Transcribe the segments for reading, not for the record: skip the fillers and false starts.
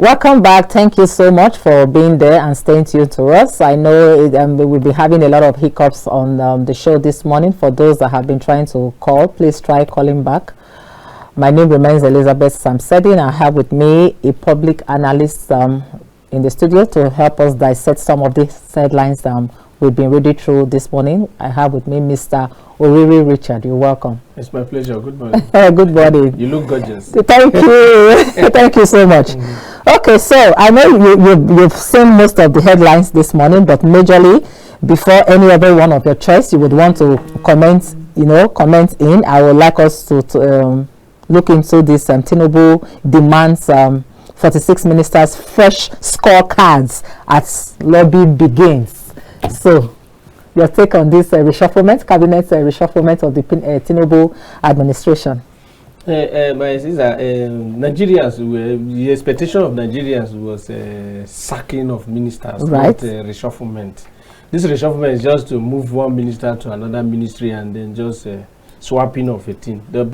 Welcome back. Thank you so much for being there and staying tuned to us. I know we will be having a lot of hiccups on the show this morning. For those that have been trying to call, please try calling back. My name remains Elizabeth Sam-dedi, and I have with me a public analyst in the studio to help us dissect some of these headlines we've been reading through this morning. I have with me Mr. Oriri Richard. You're welcome. It's my pleasure. Good morning. Good morning. You look gorgeous. Thank you. Thank you so much. Okay, so I know you've seen most of the headlines this morning, but majorly, before any other one of your choice, you would want to comment in. I would like us to look into this. Tinubu demands 46 ministers fresh scorecards as lobby begins. So, your take on this cabinet reshufflement of the Tinubu administration? My sister, Nigerians, the expectation of Nigerians was sacking of ministers, right? Not reshufflement. This reshufflement is just to move one minister to another ministry and then just swapping of a team. The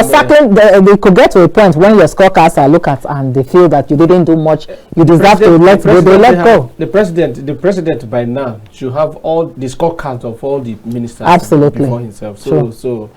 sacking, they could get to a point when your scorecards are looked at and they feel that you didn't do much, you deserve to let go. They let go. The president by now should have all the scorecards of all the ministers. Absolutely. Before himself. So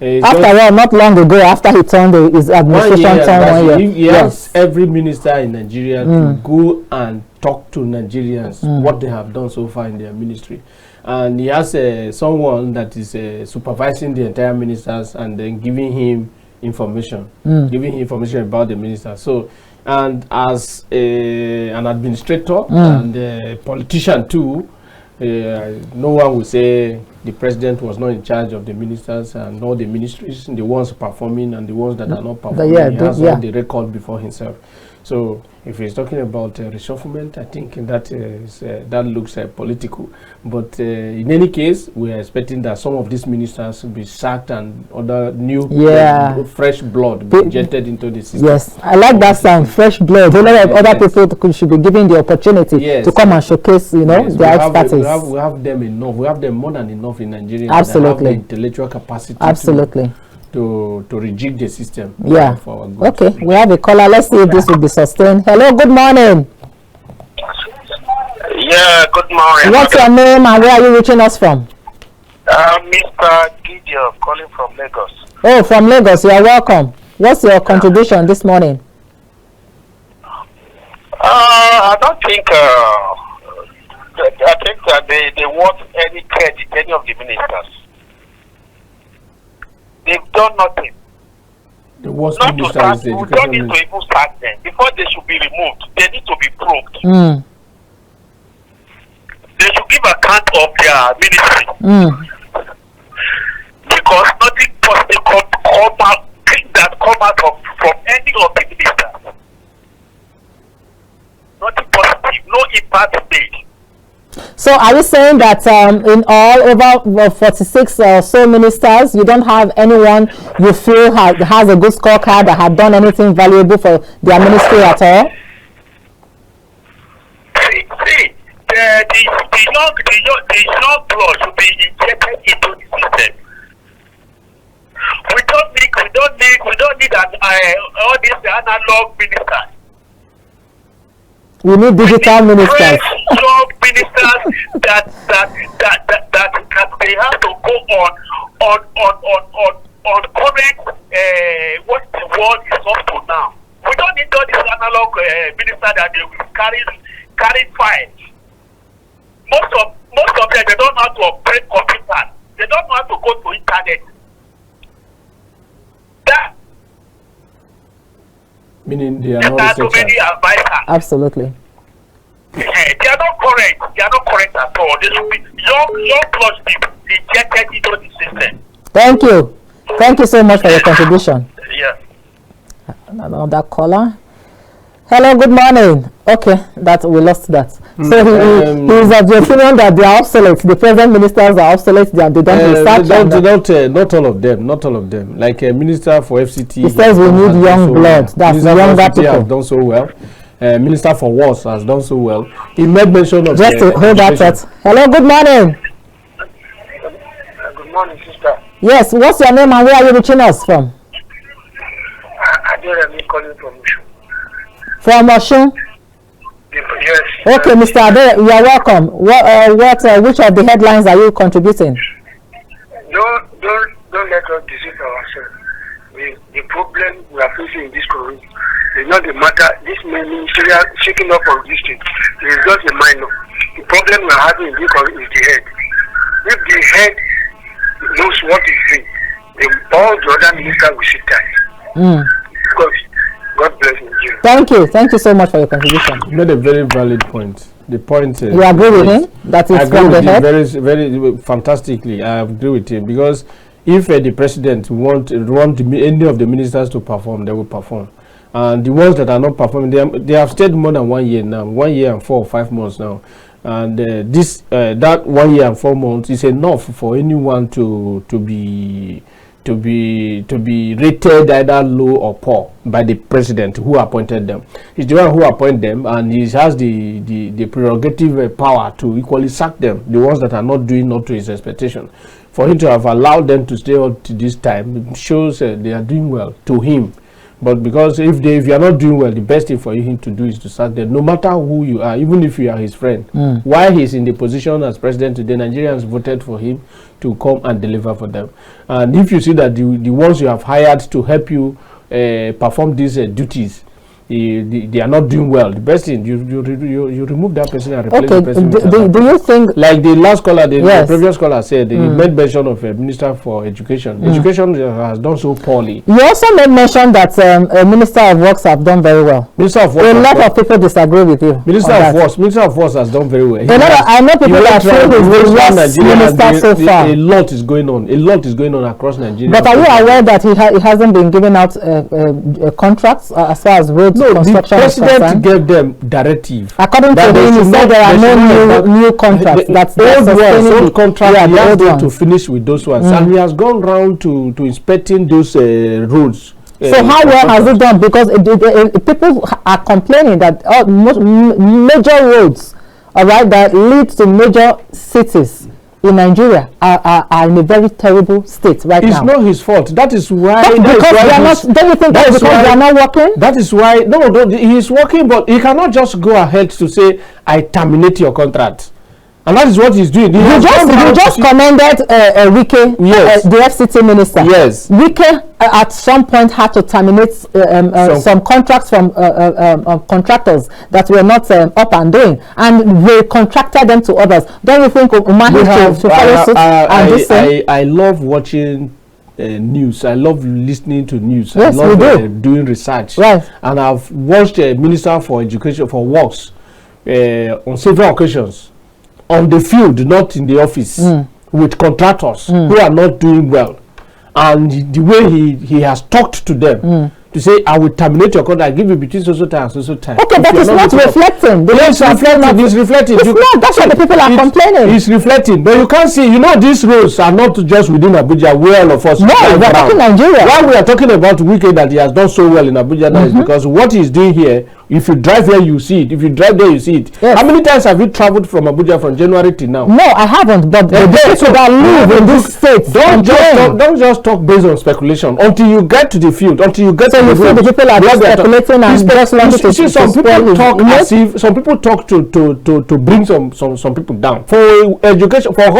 after all, not long ago, after he turned his administration turned 1 year. He asked every minister in Nigeria to go and talk to Nigerians what they have done so far in their ministry. And he has someone that is supervising the entire ministers and then giving him information, about the minister. So, and as an administrator and a politician too, no one will say the president was not in charge of the ministers and all the ministries, the ones performing and the ones that are not performing. He has all the record before himself. So if he's talking about reshufflement, I think that looks political. But in any case, we are expecting that some of these ministers will be sacked and other new fresh blood be injected into the system. Yes, I like that sound, fresh blood. A lot of other people should be given the opportunity to come and showcase, their expertise. We have them enough. We have them more than enough in Nigeria. Absolutely. That have the intellectual capacity. Absolutely. To rejig the system. Yeah. For our good. Okay, we have a caller. Let's see if this will be sustained. Hello, good morning. Yeah, good morning. What's your name and where are you reaching us from? Mr. Gideon, calling from Lagos. Oh, from Lagos. You are welcome. What's your contribution this morning? I don't think. I think that they want any credit, any of the ministers. They've done nothing. The worst Not to minister start, is the we don't need to even start them. Before they should be removed, they need to be probed. They should give account of their ministry. Because nothing positive come out from any of the ministers. Nothing positive, no impact made. So are you saying that in all over 46 or so ministers, you don't have anyone you feel has a good scorecard that had done anything valuable for their ministry at all? See, the young blood should be injected into the system. We don't need all these analog ministers. We need digital ministers. Young ministers that they have to go on current what the world is up to now. We don't need all these analog ministers that they will carry files. Most of them, they don't know how to operate computers. They don't know how to go to internet. That meaning they are not too many advisors. Absolutely. They are not correct. They are not correct at all. They should be young plus people injected into the system. Thank you. Thank you so much for your contribution. Yeah. Another caller. Hello, good morning. Okay, we lost that. So he is of the opinion that they are obsolete. The present ministers are obsolete. They don't research. Not all of them. Not all of them. Like a minister for FCT. He says we need young blood. That's younger people. Have done so well. Minister for Wars has done so well. He made mention of just to hold that thought. Hello, good morning. Good morning, sister. Yes, what's your name and where are you reaching us from? I'm calling from Ushu. From Oshun? Yes. Okay, Mr. Ade, you are welcome. Which of the headlines are you contributing? Don't let us deceive ourselves. The problem we are facing in this country is not the matter. This ministerial shaking up of this thing is just a minor. The problem we are having in this country is the head. If the head knows what he's doing, then all the other ministers will sit tight. Because God bless Nigeria. Thank you so much for your contribution. You made a very valid point. The point you agree with him? That is from the head? Very, very fantastically. I agree with him, because if the president want any of the ministers to perform, they will perform. And the ones that are not performing, they have stayed more than 1 year now, 1 year and 4 or 5 months now. And that 1 year and 4 months is enough for anyone to be rated either low or poor by the president who appointed them. He's the one who appointed them, and he has the prerogative power to equally sack them, the ones that are not doing not to his expectation. For him to have allowed them to stay up to this time shows they are doing well to him. But because if you are not doing well, the best thing for him to do is to sack them, no matter who you are, even if you are his friend. While he's in the position as president today, Nigerians voted for him to come and deliver for them. And if you see that the ones you have hired to help you perform these duties, they are not doing well, the best thing, you remove that person and replace the person. Do you think, like the last caller, the previous caller said, he made mention of a minister for education. Education has done so poorly. You also made mention that Minister of Works have done very well. Minister of Works, a lot of people disagree with you. Minister of Works has done very well. I know people that feel he's the worst minister so far. A lot is going on across Nigeria. But are you aware that he hasn't been giving out contracts as far as roads? No, the president gave them directive. According to him, he said there are no new contracts. That's old contracts. He has to finish with those ones, and he has gone round to inspecting those roads. So how well has it done? Because people are complaining that major roads, all right, that lead to major cities in Nigeria are in a very terrible state right now. It's not his fault. That is why. Don't you think that's because they are not working? That is why. No, he's working, but he cannot just go ahead to say, "I terminate your contract." And that is what he's doing. You just commended Wike, yes, the FCT minister. Yes. Wike at some point had to terminate some contracts from contractors that were not up and doing, and they contracted them to others. Don't you think Umahi should follow suit? I love watching news. I love listening to news. Yes, I love doing research. Right. And I've watched a minister for education for works on several occasions. On the field, not in the office, with contractors who are not doing well, and the way he has talked to them to say, "I will terminate your contract, give you between so time and so time." Okay, but it's not reflecting. It's reflecting. It's not. That's what the people are complaining. It's reflecting, but you can't see. You know, these roads are not just within Abuja, where all of us. No, we're talking Nigeria. Why we are talking about Wike that he has done so well in Abuja now is because what he's doing here. If you drive here, you see it. If you drive there, you see it. Yes. How many times have you traveled from Abuja from January till now? No, I haven't. But the people that live in this state don't just talk based on speculation until you get to the field. Until you get to the field, the people are just speculating and just wanting to see. Some people talk as if some people talk to bring some people down for education, for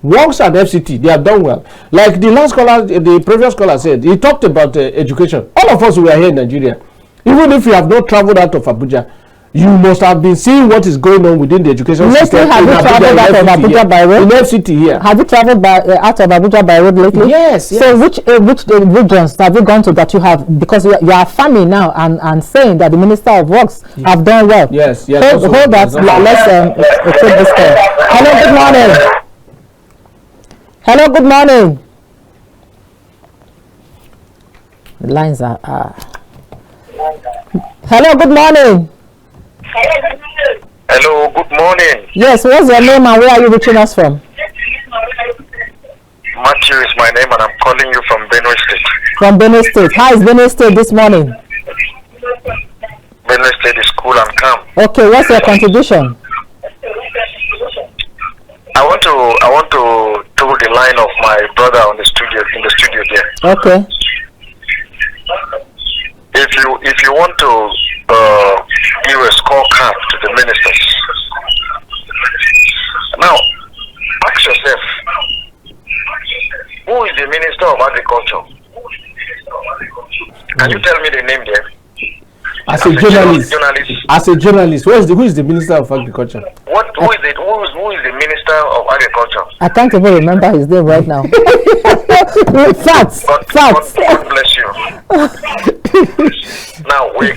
works and FCT. They have done well. Like the last caller, the previous caller said, he talked about education. All of us who are here in Nigeria. Even if you have not traveled out of Abuja, you must have been seeing what is going on within the education system. Have you traveled out of Abuja by road? In FCT here. Have you traveled out of Abuja by road lately? Yes. So which regions have you gone to that you have, because you are farming now and saying that the Minister of Works have done well? Yes. Hold that. Let's take this call. Hello, good morning. The lines are... Hello, good morning. Hello, good morning. Yes, what's your name and where are you reaching us from? Matthew is my name and I'm calling you from Benue State. From Benue State. How is Benue State this morning? Benue State is cool and calm. Okay, what's your contribution? I want to throw the line of my brother on the studio there. Okay. if you want to give a scorecard to the ministers, now ask yourself, who is the Minister of Agriculture? Can you tell me the name there? As a journalist, who is the Minister of Agriculture? Who is the Minister of Agriculture? I can't even remember his name right now. Facts. God bless you. Now we are in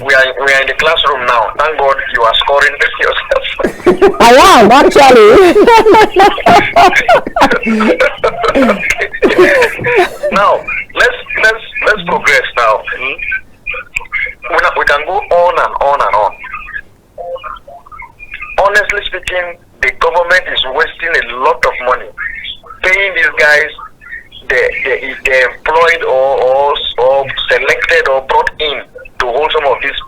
the classroom now. Thank God you are scoring this yourself. I am actually. Now let's progress now. We can go on and on and on. Honestly speaking, the government is wasting a lot of money paying these guys. They're employed or selected or brought in to hold some of these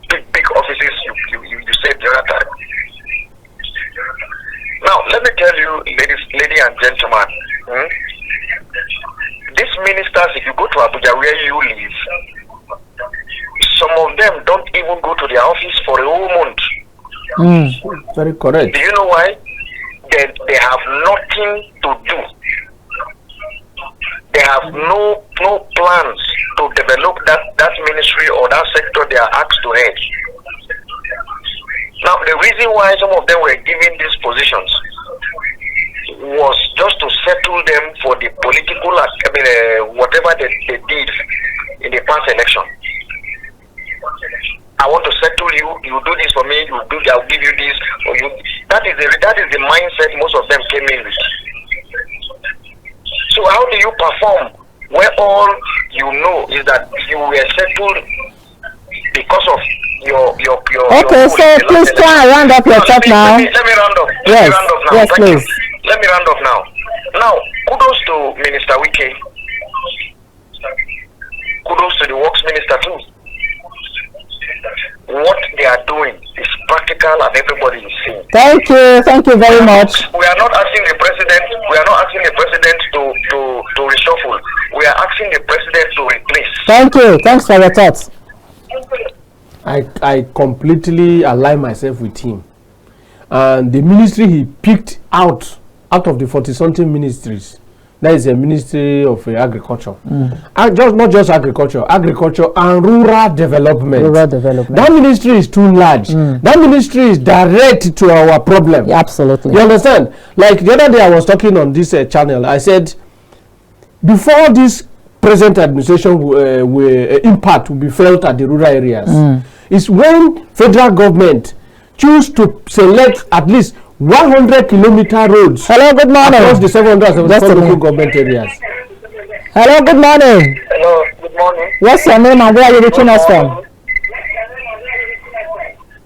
big offices you said the other time. Now let me tell you, ladies and gentlemen, these ministers, if you go to Abuja where you live, some of them don't even go to their office for a whole month. Very correct. Do you know why? They have nothing to do. They have no plans to develop that ministry or that sector they are asked to head. Now, the reason why some of them were given these positions was just to settle them for the political, whatever they did in the past election. I want to settle you. You do this for me. I'll give you this. Or you. That is the mindset most of them came in with. So how do you perform where all you know is that you were settled because of your Okay, so please try and round up your talk now. Let me round up. Yes, yes, please. Let me round up now. Now, kudos to Minister Wike. Kudos to the Works Minister too. What they are doing is practical and everybody is seeing. Thank you very much. We are not asking the president to reshuffle. We are asking the president to replace. Thank you. Thanks for your thoughts. I completely align myself with him. And the ministry he picked out of the 40-something ministries, that is a ministry of agriculture. Not just agriculture and rural development. That ministry is too large. That ministry is direct to our problem. Yeah, absolutely. You understand? Like the other day I was talking on this channel, I said, before this present administration impact will be felt at the rural areas, is when federal government choose to select at least 100-kilometer roads. Hello, good morning. Across the 774 local government areas. Hello, good morning. Hello, good morning. What's your name and where are you reaching us from?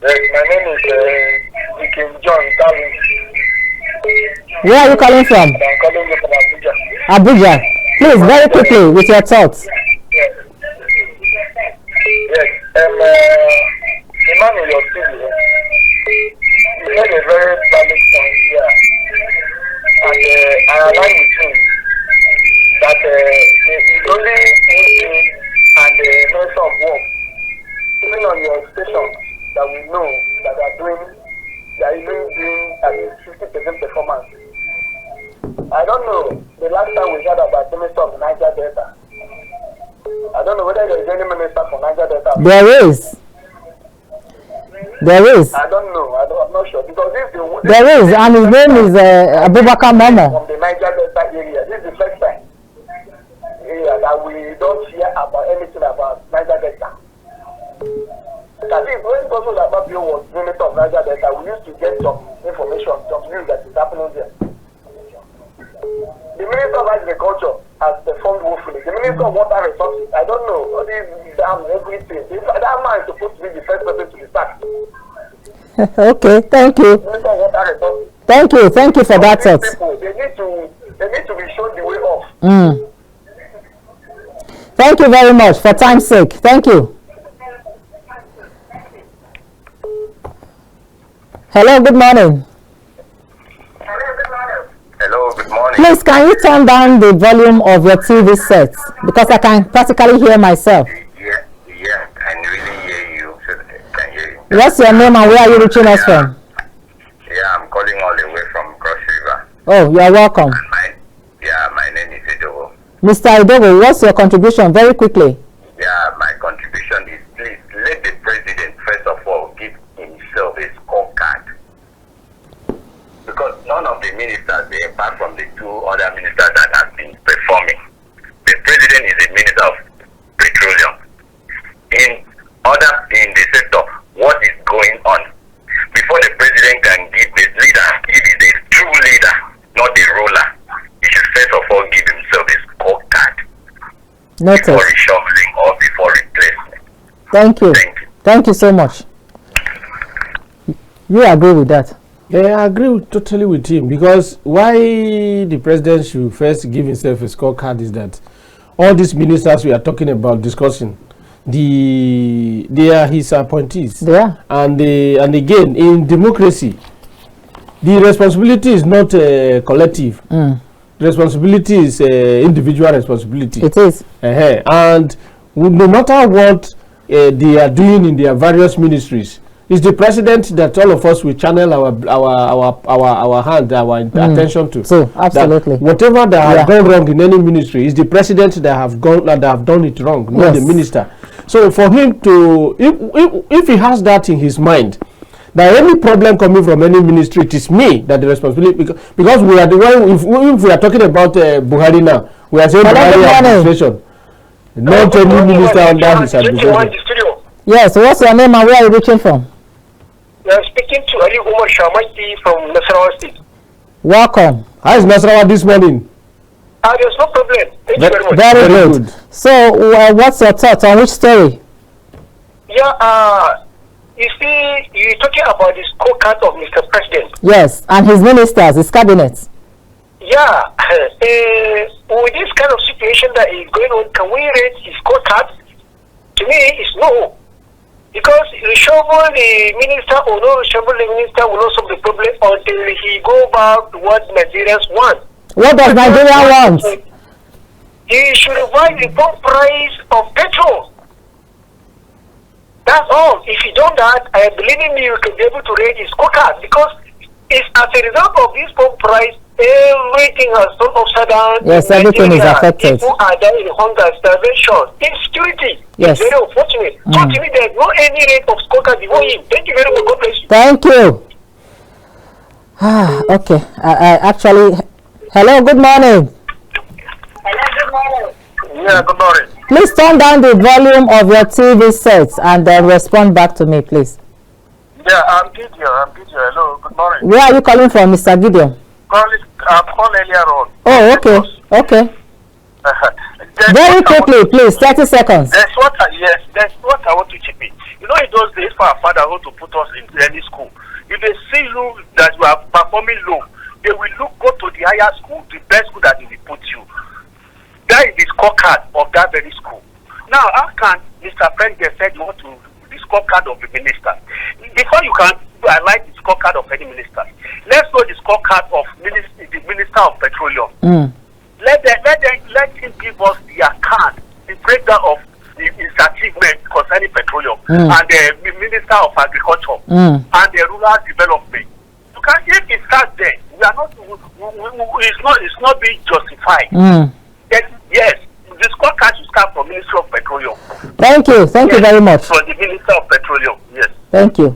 Yes, my name is Kim John calling. Where are you calling from? I'm calling you from Abuja. Abuja. Please, very quickly, with your thoughts. Yes. The man in your studio, he made a very valid point here. And I align with him that the only meeting and the measure of work, even on your station, that we know that they are even doing at least 50% performance. I don't know the last time we heard about the Minister of Niger Delta. I don't know whether there is any minister for Niger Delta. There is. I don't know. I'm not sure because there is, and his name is Abubakar Momo. From the Niger Delta area. This is the first time that we don't hear about anything about Niger Delta. Because when Gosu Lababio was Minister of Niger Delta, we used to get some information, some news that is happening there. The Minister of Agriculture has performed woefully. The Minister of Water Resources, I don't know, all these dams, everything. That man is supposed to be the first person to be sacked. Okay, thank you. Minister of Water Resources. Thank you for that thought. They need to be shown the way off. Thank you very much for time's sake. Thank you. Hello, good morning. Hello, good morning. Please, can you turn down the volume of your TV set? Because I can practically hear myself. Yeah, What's your name and where are you reaching us from? Yeah, I'm calling all the way from Cross River. Oh, you are welcome. My name is Edogo. Mr. Edogo, what's your contribution? Very quickly. Yeah, my contribution is please let the president first of all give himself a scorecard. Because none of the ministers, apart from the two other ministers that have been performing, the president is a minister of petroleum. In the sector, what is going on? Before the president can give the leader, he is a true leader, not a ruler. He should first of all give himself a scorecard. Noted. Before reshuffling or before replacement. Thank you. Thank you so much. You agree with that? Yeah, I agree totally with him, because why the president should first give himself a scorecard is that all these ministers we are talking about discussing, they are his appointees. Yeah. And again, in democracy, the responsibility is not collective. The responsibility is individual responsibility. It is. And no matter what they are doing in their various ministries, it's the president that all of us will channel our hand, our attention to. So absolutely. That whatever that have gone wrong in any ministry is the president that have done it wrong, not the minister. So for him to, if he has that in his mind, that any problem coming from any ministry, it is me that the responsibility, because we are the one. If we are talking about Buhari now, we are saying Buhari administration, not any minister under his administration. Yes. What's your name and where are you reaching from? You are speaking to Ali Umar Shamaki from Nasarawa State. Welcome. How is Nasarawa this morning? There's no problem. Thank you very much. Very good. So, what's your thoughts on which story? Yeah, you see, you're talking about the scorecard of Mr. President. Yes, and his ministers, his cabinet. Yeah, with this kind of situation that is going on, can we rate his scorecard? To me, it's no. Because reshuffle the minister or no reshuffle the minister will not solve the problem until he go back to what Nigerians want. What does Nigeria want? He should revise the pump price of petrol. That's all. If he done that, I believe in you can be able to raise his scorecard, because it's as a result of this pump price, everything has turned upside down. Yes, everything is affected. People are dying in hunger, starvation, insecurity. Yes. It's very unfortunate. So to me, there's no any rate of scorecard before him. Thank you very much. God bless you. Thank you. Okay. Actually, hello, good morning. Hello, good morning. Yeah, good morning. Please turn down the volume of your TV sets and then respond back to me, please. Yeah, I'm Gideon. Hello, good morning. Where are you calling from, Mr. Gideon? I'm calling earlier on. Oh, okay. Okay. Very quickly, please, 30 seconds. That's what I want to chip in. You know, in those days for our father who to put us into any school, if they see you that you are performing low, they will go to the higher school, the best school that they will put you. That is the scorecard of that very school. Now, how can Mr. President say you want to the scorecard of the minister? Before you can highlight the scorecard of any minister, let's know the scorecard of the Minister of Petroleum. Let him give us the account, the breakdown of his achievement concerning petroleum, and the Minister of Agriculture and the Rural Development. You can, if it starts there, we are not. It's not being justified. Yes, the scorecard should start from Ministry of Petroleum. Thank you. Thank you very much. For the Minister of Petroleum, yes. Thank you.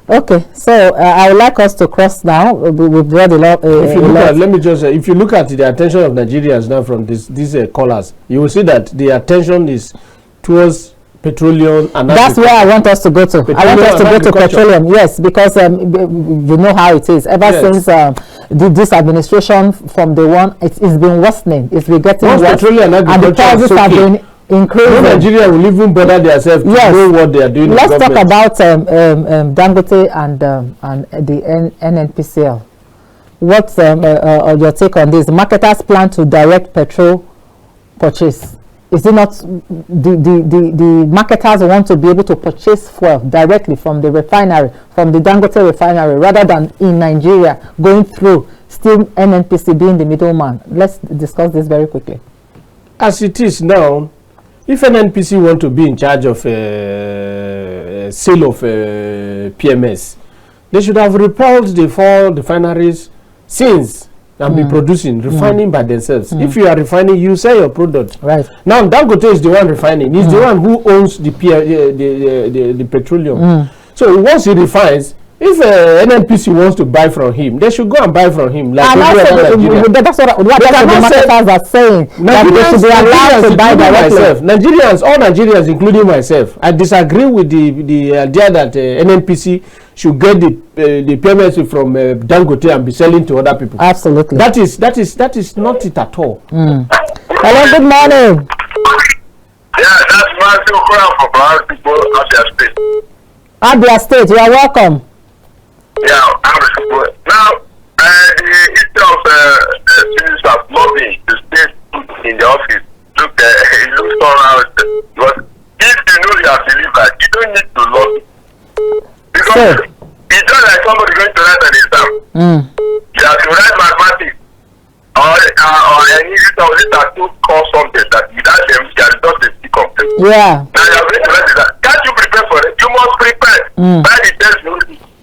Okay, so I would like us to cross now. We've read a lot. If you look at, let me just if you look at the attention of Nigerians now from these callers, you will see that the attention is towards petroleum and that's where I want us to go to. I want us to go to petroleum, yes, because you know how it is. Ever since this administration from the one, it's been worsening. It's been getting worse, petroleum and the prices have been increasing. No Nigeria will even bother themselves to know what they are doing. Let's talk about Dangote and the NNPCL. What's your take on this? Marketers plan to direct petrol purchase. Is it not the marketers want to be able to purchase fuel directly from the refinery, from the Dangote refinery, rather than in Nigeria going through still NNPC being the middleman? Let's discuss this very quickly. As it is now, if NNPC want to be in charge of sale of PMS. They should have repelled the 4 refineries since and be producing, refining by themselves. If you are refining, you sell your product. Right. Now, Dangote is the one refining. He's the one who owns the petroleum. So once he refines, if NNPC wants to buy from him, they should go and buy from him. Like and also, that's what the marketers are saying. That they should be allowed to buy directly. Nigerians, all Nigerians, including myself, I disagree with the idea that NNPC should get the PMS from Dangote and be selling to other people. Absolutely. That is not it at all. Hello, good morning. Yeah, that's Matthew Okora for Brown people of their state. Abia State, you are welcome. Yeah, I'm now the issue of minister of lobbying to stay in the office. Look, it looks all out. But if you know you are delivered, you don't need to lobby. Because it's just like somebody going to write an exam. You have to write mathematics or any these are two core subjects that without them you are not a complete. Yeah. Now you are going to write exam. Can't you prepare for it? You must prepare. By the test,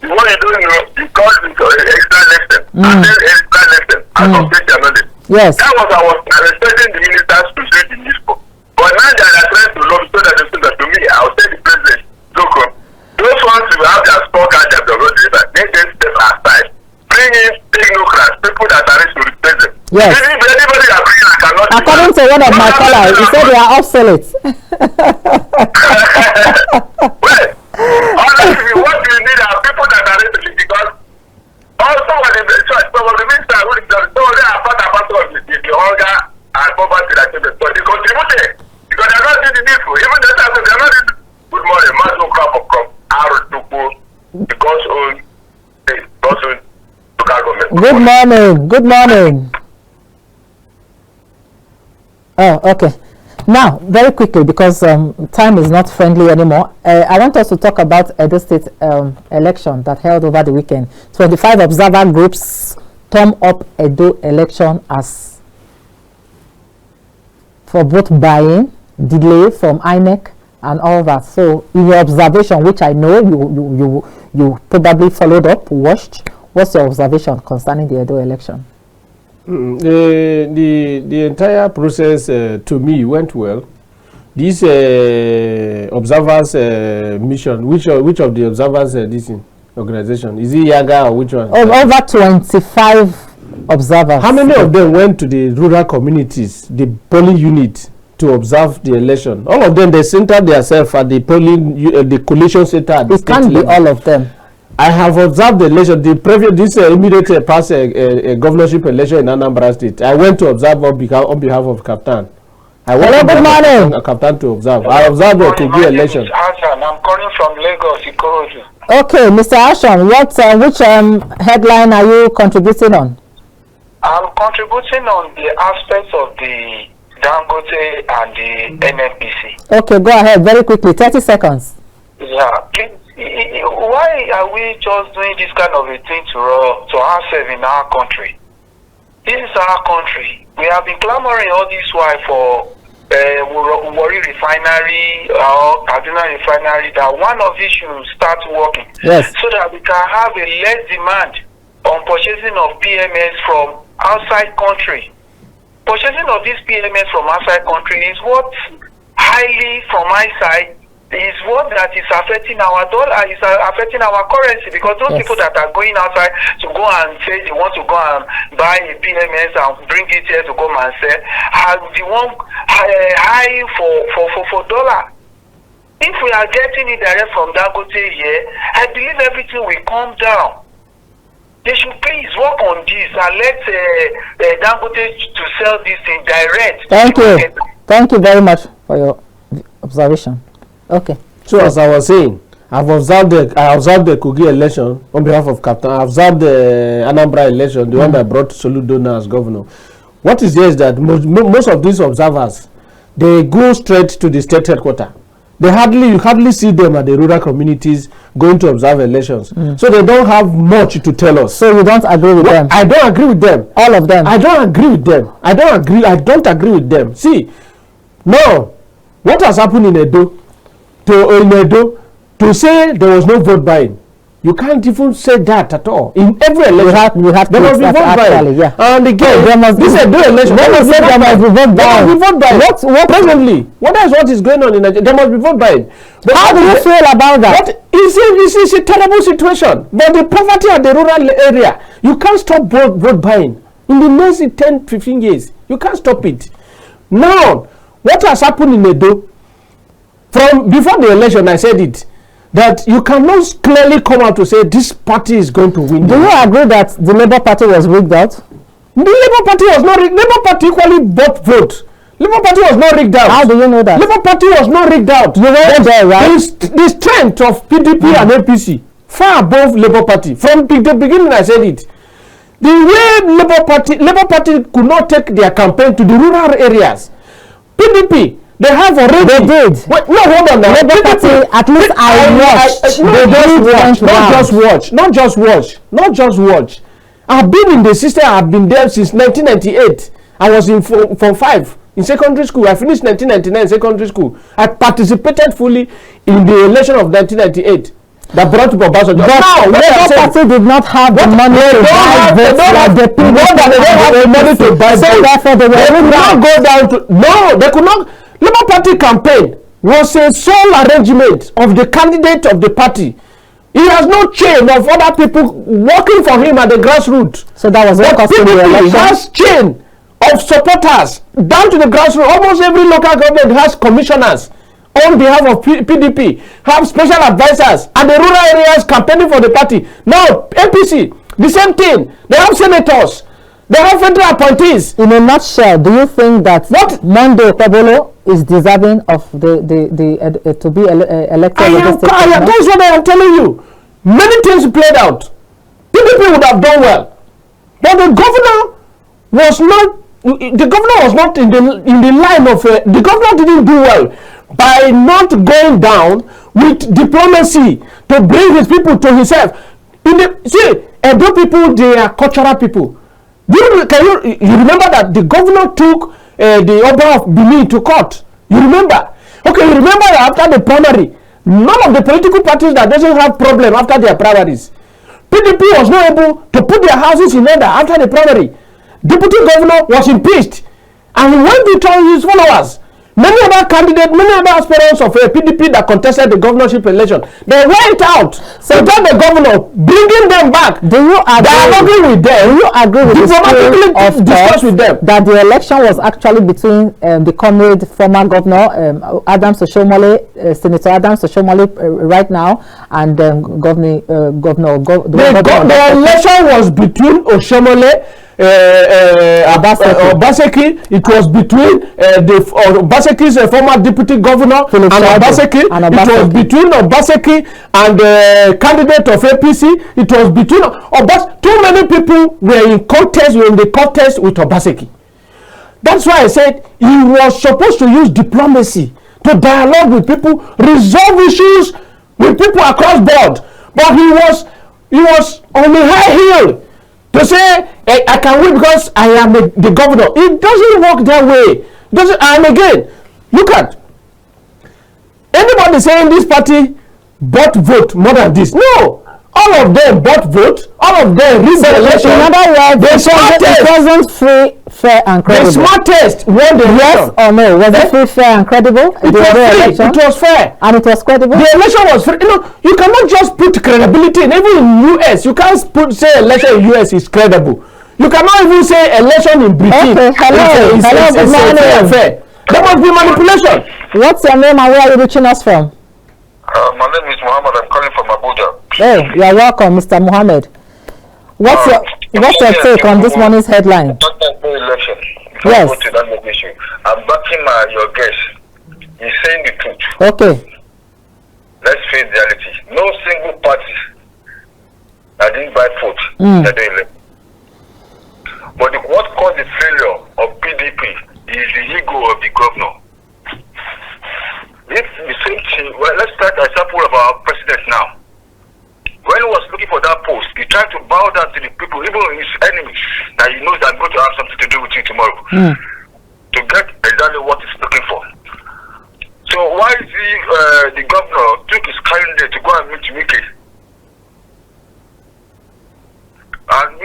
what you don't know, you call it extra lesson. And then extra lesson. And complete your knowledge. Yes. That was I was expecting the ministers to say the news for. But now they are trying to lobby so that they say that to me, I will say the president, look, those ones who have their scorecard that they're going to deliver, they take step aside. Bring in technocrats, people that are ready to replace them. Yes. If anybody that bring in, I cannot. According to one of my callers, he said they are obsolete. Well, honestly, what you need are people that are ready to lead, because also when the minister who is the part of the hunger and poverty that they contributed, because they're not doing the needful. Even the time they're not doing good morning, mass no crop of crop, because own local government. Good morning. Good morning. Oh, okay. Now, very quickly, because time is not friendly anymore, I want us to talk about Edo State election that held over the weekend. 25 observer groups thumb up Edo election as for both buying, delay from INEC, and all that. So, in your observation, which I know you probably followed up, watched, what's your observation concerning the Edo election? The entire process to me went well. This observers mission, which of the observers this organization, is it Yaga or which one? Over 25 observers. How many of them went to the rural communities, the polling unit, to observe the election? All of them, they centered themselves at the polling, the collation center at the it can't be all of them. I have observed the election, this immediate past governorship election in Anambra State. I went to observe on behalf of KAFTAN. Hello, good morning. KAFTAN to observe. I observed the Kogi election. I'm calling from Lagos, Ikorodu. Okay, Mr. Ashon, which headline are you contributing on? I'm contributing on the aspects of the Dangote and the NNPC. Okay, go ahead, very quickly, 30 seconds. Yeah, why are we just doing this kind of a thing to ourselves in our country? This is our country. We have been clamoring all this while for Oriri refinery or Kaduna refinery, that one of these should start working. Yes. So that we can have a less demand on purchasing of PMS from outside country. Purchasing of this PMS from outside country is what highly, from my side, is what that is affecting our dollar, is affecting our currency, because those people that are going outside to go and say they want to go and buy a PMS and bring it here to come and sell, are the one high for dollar. If we are getting it direct from Dangote here, I believe everything will calm down. They should please work on this and let Dangote to sell this thing direct. Thank you. Thank you very much for your observation. Okay. So as I was saying, I observed the Kogi election on behalf of KAFTAN. I observed the Anambra election, the one that brought Soludo now as governor. What is there is that most of these observers, they go straight to the state headquarters. You hardly see them at the rural communities going to observe elections. So they don't have much to tell us. So you don't agree with them? I don't agree with them. All of them? I don't agree with them. I don't agree with them. See, no, what has happened in Edo, to say there was no vote buying, You can't even say that at all. In every election, we have there must be vote actually, buying. yeah. And again, there must this is a new election. There must be vote buying. What presently? What is going on in Nigeria? There must be vote buying. But how do you feel about that? It's a terrible situation. But the poverty at the rural area, you can't stop vote buying. In the next 10, 15 years, you can't stop it. Now, what has happened in Edo? From before the election, I said it, that you cannot clearly come out to say this party is going to win. Do you agree that the Labour Party was rigged out? The Labour Party was not rigged. Labour Party equally bought vote. Labour Party was not rigged out. How do you know that? Labour Party was not rigged out. You were there, right? The strength of PDP and APC far above Labour Party. From the beginning, I said it. The way Labour Party could not take their campaign to the rural areas. PDP, they have already. They did. Wait, no, hold on now. Labour Party, at least I watched. Not just watch. I've been in the system. I've been there since 1998. I was in Form 5 in secondary school. I finished 1999 secondary school. I participated fully in the election of 1998. That brought Bobrisky. But now, Labour Party did not have the money to buy votes like the people. They don't have the money to buy votes. So therefore, they could not go down to. No, they could not. Labour Party campaign was a sole arrangement of the candidate of the party. He has no chain of other people working for him at the grassroots. So that was what costing the election. He has chain of supporters down to the grassroots. Almost every local government has commissioners on behalf of PDP, have special advisors, and the rural areas campaigning for the party. Now, APC, the same thing. They have senators. They have federal appointees. In a nutshell, do you think that Monday Okpebholo is deserving of to be elected? That's what I am telling you. Many things played out. PDP would have done well, but the governor was not. The governor was not in the line of. The governor didn't do well by not going down with diplomacy to bring his people to himself. Edo people, they are cultural people. You remember that the governor took the Oba of Benin to court? You remember? Okay, you remember that after the primary, none of the political parties that doesn't have problem after their primaries. PDP was not able to put their houses in order after the primary. Deputy governor was impeached, and he went to tell his followers. Many other candidates, many other aspirants of PDP that contested the governorship election, they went out. So then the governor bringing them back. Do you agree with them? Do you agree with the discuss with them that the election was actually between the comrade former governor Adams Oshomole, Senator Adams Oshomole right now, and the election was between Oshomole, Obaseki. It was between Obaseki's former deputy governor and Obaseki. It was between Obaseki and the candidate of APC. It was between too many people were in the contest with Obaseki. That's why I said he was supposed to use diplomacy to dialogue with people, resolve issues with people across board. But he was on a high heel to say, I can win because I am the governor. It doesn't work that way. And again, look at anybody saying this party bought vote more than this. No, all of them bought vote. All of them rigged the election. In other words, it wasn't free, fair, and credible. The smartest won the election. Yes or no? Was it free, fair, and credible? It was free. It was fair, and it was credible. The election was free. You cannot just put credibility in. Even in US, you can't say election in US is credible. You cannot even say election in Britain. Okay, hello, good morning. Fair. There must be manipulation. What's your name and where are you reaching us from? My name is Muhammad. I'm calling from Abuja. Hey, you are welcome, Mr. Muhammad. What's your take on this morning's headline? Election. Yes. I'm backing your guest. He's saying the truth. Okay. Let's face reality. No single party that didn't buy vote that they elect. But what caused the failure of PDP is the ego of the governor. It's the same thing. Well, let's start an example of our president now. When he was looking for that post, he tried to bow down to the people, even his enemies, that he knows that I'm going to have something to do with you tomorrow, to get exactly what he's looking for. So why is the governor took his candidate to go and meet Wike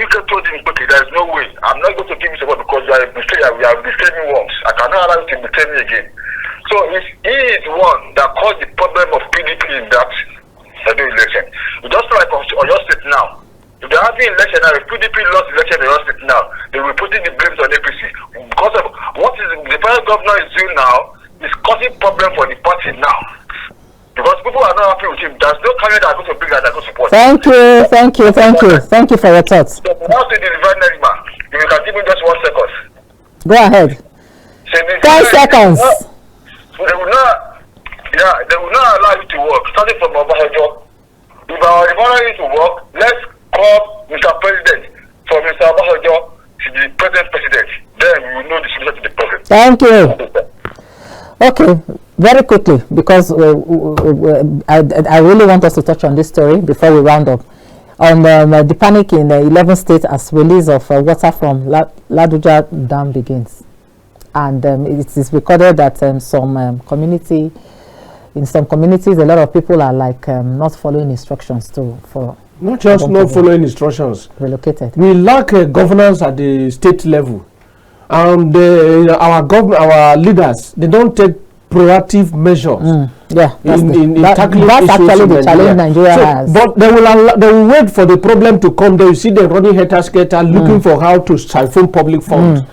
UK told him, okay, there's no way. I'm not going to give you support because you are a betrayer. We have betrayed me once. I cannot allow you to betray me again. So he is one that caused the problem of PDP in that election. Just like Oyo State now. If they're having election now, if PDP lost election in Oyo State now, they will be putting the blames on APC. Because of what is the present governor is doing now is causing problem for the party now. Because people are not happy with him. There's no candidate that are going to bring that going to support. Thank you for your thoughts. So now to the refinery man, if you can give me just 1 second. Go ahead. 10 seconds. They will not allow you to work. Starting from Obasanjo. If our refinery to work, let's call Mr. President from Mr. Obasanjo to the present president. Then we will know the solution to the problem. Thank you. Okay, very quickly, because I really want us to touch on this story before we round up. On the panic in 11 states as release of water from Ladoja Dam begins. And it is recorded that in some communities, a lot of people are like not following instructions for not just not following instructions. Relocated. We lack governance at the state level. Our leaders, they don't take proactive measures. Yeah, in tackling that's actually the challenge Nigeria has. But they will wait for the problem to come. They will see them running head-to-skater looking for how to siphon public funds.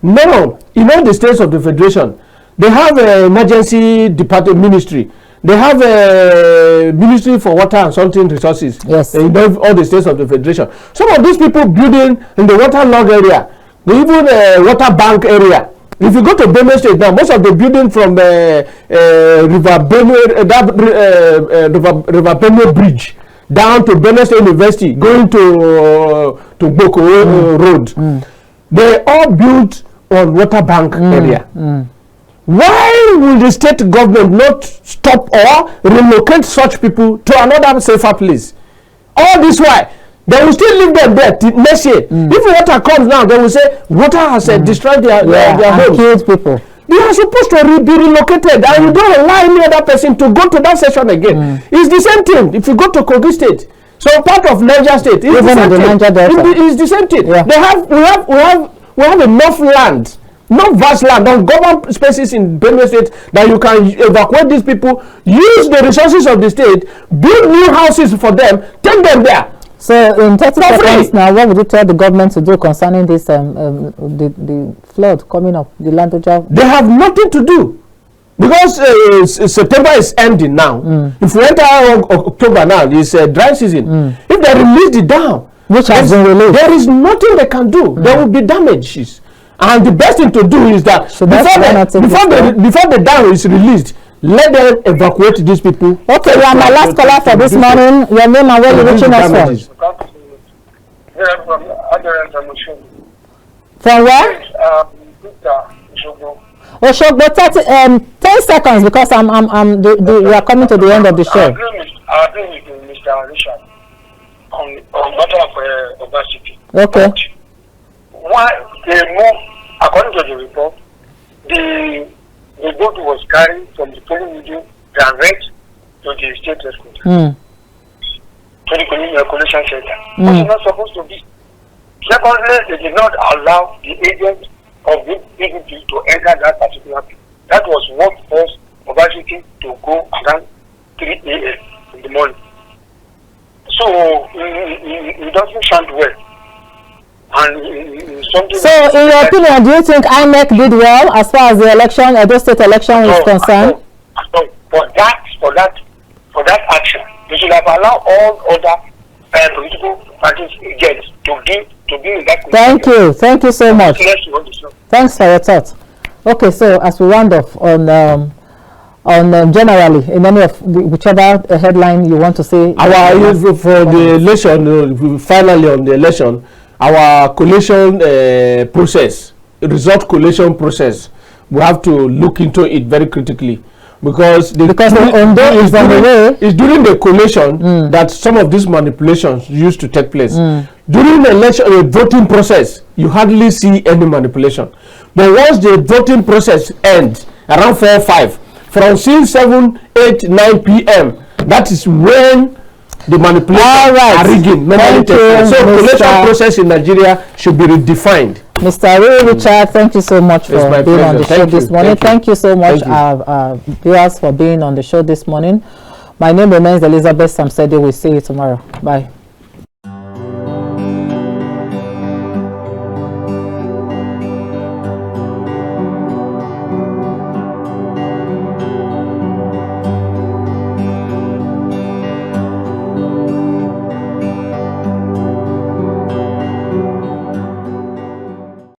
No, in all the states of the federation, they have an emergency department ministry. They have a ministry for water and salting resources. Yes. In all the states of the federation. Some of these people building in the waterlogged area, even water bank area. If you go to Benue State now, most of the building from River Benue Bridge down to Benue State University, going to Boko Road, they all built on water bank area. Why will the state government not stop or relocate such people to another safer place? All this why they will still leave them there next year. If water comes now, they will say water has destroyed their homes. Killed people. They are supposed to be relocated, and you don't allow any other person to go to that session again. It's the same thing. If you go to Kogi State, so part of Niger State, it's the same thing. It's the same thing. Yeah. We have enough land. Not vast land on government spaces in Benue State that you can evacuate these people, use the resources of the state, build new houses for them, take them there. So in 30 seconds now, what would you tell the government to do concerning this the flood coming up, the Ladoja? They have nothing to do because September is ending now. If we enter October now, it's dry season. If they release the dam, which has been released, there is nothing they can do. There will be damages. And the best thing to do is that before the dam is released, let them evacuate these people. Okay, you are my last caller for this morning. Your name and where you're reaching us from? From where? Oshogbo, 10 seconds because we are coming to the end of the show. I agree with Mr. Richard on matter of obesity. Okay. Why they move, according to the report, the boat was carried from the polling meeting direct to the state hospital, to the community collation center. Which is not supposed to be. Secondly, they did not allow the agents of the PDP to enter that particular place. That was what forced obesity to go around 3 a.m. in the morning. So it doesn't sound well. And so, in your opinion, do you think INEC did well as far as the election, Edo State election is concerned? No, for that action, they should have allowed all other political parties agents to be in that. Thank you so much. Thanks for your thoughts. Okay, so as we round off on generally in any of whichever headline you want to say, for the election, finally on the election. Our collation process, result collation process, we have to look into it very critically because it's during the collation that some of these manipulations used to take place. During the election voting process, you hardly see any manipulation. But once the voting process ends around 4 or 5, from 6, 7, 8, 9 p.m., that is when the manipulation and rigging normally takes place. So collation process in Nigeria should be redefined. Mr. Oriri Richard, thank you so much for being on the show this morning. Thank you so much, viewers, for being on the show this morning. My name remains Elizabeth Sam-dedi. We'll see you tomorrow. Bye.